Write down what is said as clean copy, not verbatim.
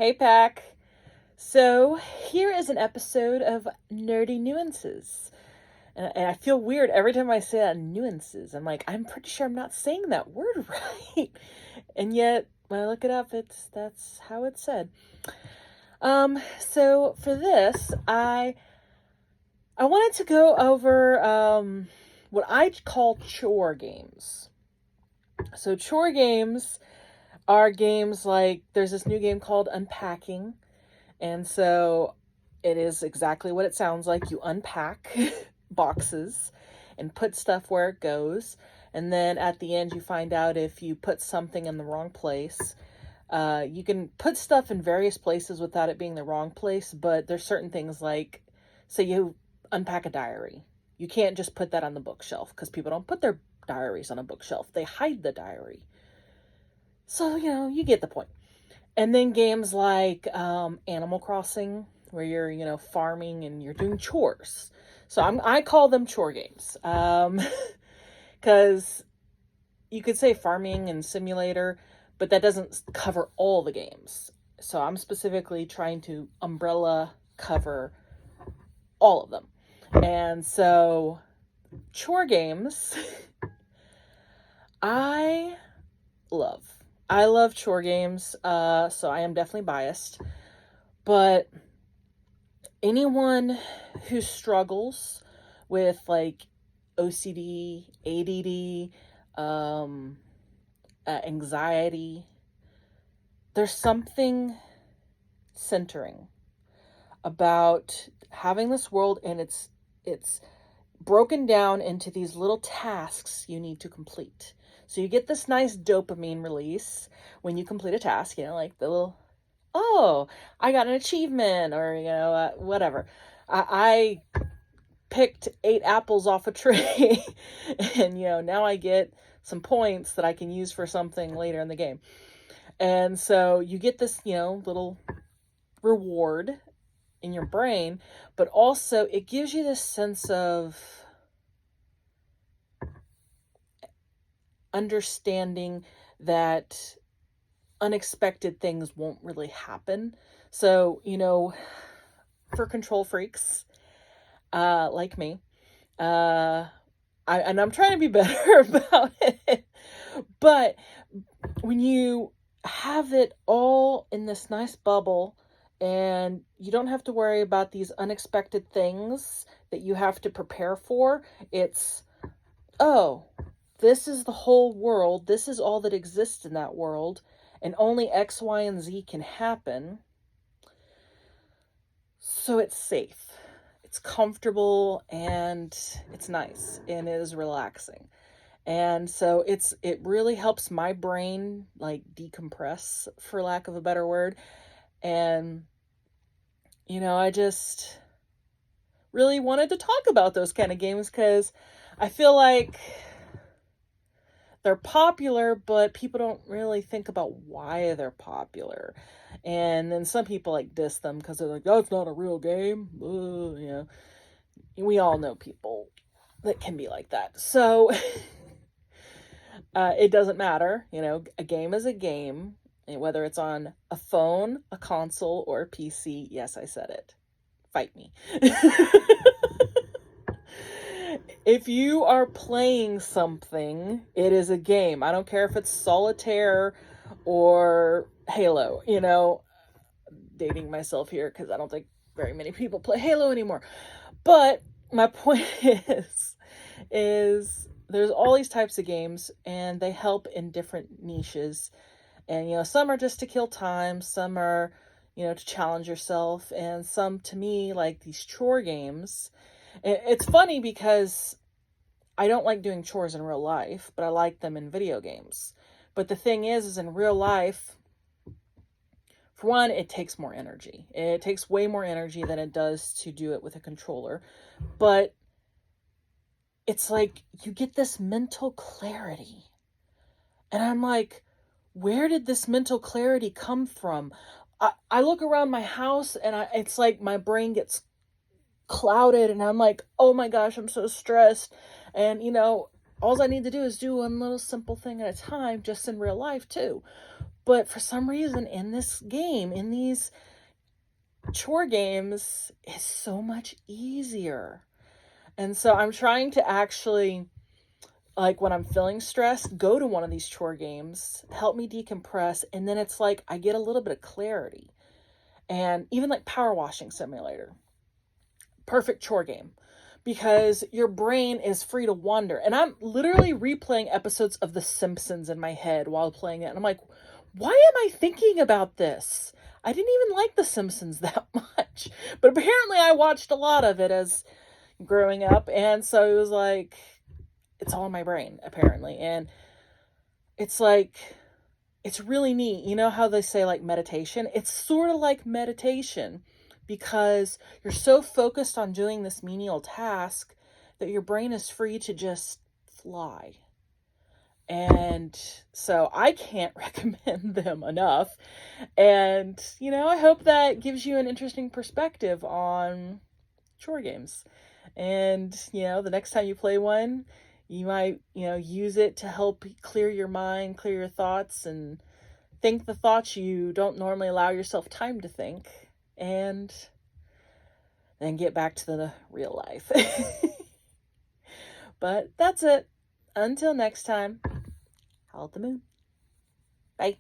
Hey, Pack. So, here is an episode of Nerdy Nuances. And I feel weird every time I say that, nuances. I'm like, I'm pretty sure I'm not saying that word right. And yet, when I look it up, that's how it's said. So for this, I wanted to go over what I call chore games. So chore games are games like there's this new game called Unpacking. And so it is exactly what it sounds like. You unpack boxes and put stuff where it goes. And then at the end, you find out if you put something in the wrong place. You can put stuff in various places without it being the wrong place, but there's certain things like, say you unpack a diary. You can't just put that on the bookshelf because people don't put their diaries on a bookshelf. They hide the diary. So, you get the point. And then games like Animal Crossing, where you're, farming and you're doing chores. So I call them chore games. Because you could say farming and simulator, but that doesn't cover all the games. So I'm specifically trying to umbrella cover all of them. And so chore games, I love. I love chore games, so I am definitely biased. But anyone who struggles with like OCD, ADD, anxiety, there's something centering about having this world, and it's broken down into these little tasks you need to complete. So you get this nice dopamine release when you complete a task, like the little, oh, I got an achievement, or, whatever. I picked 8 apples off a tree and, now I get some points that I can use for something later in the game. And so you get this, little reward in your brain, but also it gives you this sense of understanding that unexpected things won't really happen. So, for control freaks, like me, I'm trying to be better about it, but when you have it all in this nice bubble and you don't have to worry about these unexpected things that you have to prepare for, it's, oh, this is the whole world. This is all that exists in that world. And only X, Y, and Z can happen. So it's safe. It's comfortable and it's nice and it is relaxing. And so it really helps my brain like decompress, for lack of a better word. And, I just really wanted to talk about those kind of games because I feel like they're popular, but people don't really think about why they're popular. And then some people like diss them because they're like, oh, it's not a real game. We all know people that can be like that. So it doesn't matter. A game is a game, whether it's on a phone, a console, or a PC. Yes, I said it. Fight me. If you are playing something, it is a game. I don't care if it's solitaire or Halo, dating myself here because I don't think very many people play Halo anymore. But my point is there's all these types of games and they help in different niches. And, some are just to kill time. Some are, to challenge yourself. And some, to me, like these chore games. It's funny because I don't like doing chores in real life, but I like them in video games. But the thing is in real life, for one, it takes more energy. It takes way more energy than it does to do it with a controller. But it's like you get this mental clarity. And I'm like, where did this mental clarity come from? I look around my house and it's like my brain gets clouded and I'm like, oh my gosh, I'm so stressed. And all I need to do is do one little simple thing at a time, just in real life too. But for some reason in this game, in these chore games, it's so much easier. And so I'm trying to actually, like when I'm feeling stressed, go to one of these chore games, help me decompress, and then it's like I get a little bit of clarity. And even like Power Washing Simulator, perfect chore game because your brain is free to wander. And I'm literally replaying episodes of The Simpsons in my head while playing it. And I'm like, why am I thinking about this? I didn't even like The Simpsons that much. But apparently I watched a lot of it as growing up. And so it was like, it's all in my brain, apparently. And it's like, it's really neat. You know how they say like meditation? It's sort of like meditation because you're so focused on doing this menial task that your brain is free to just fly. And so I can't recommend them enough. And, you know, I hope that gives you an interesting perspective on chore games. And, you know, the next time you play one, you might, you know, use it to help clear your mind, clear your thoughts, and think the thoughts you don't normally allow yourself time to think, and then get back to the real life. But that's it. Until next time, howl at the moon. Bye.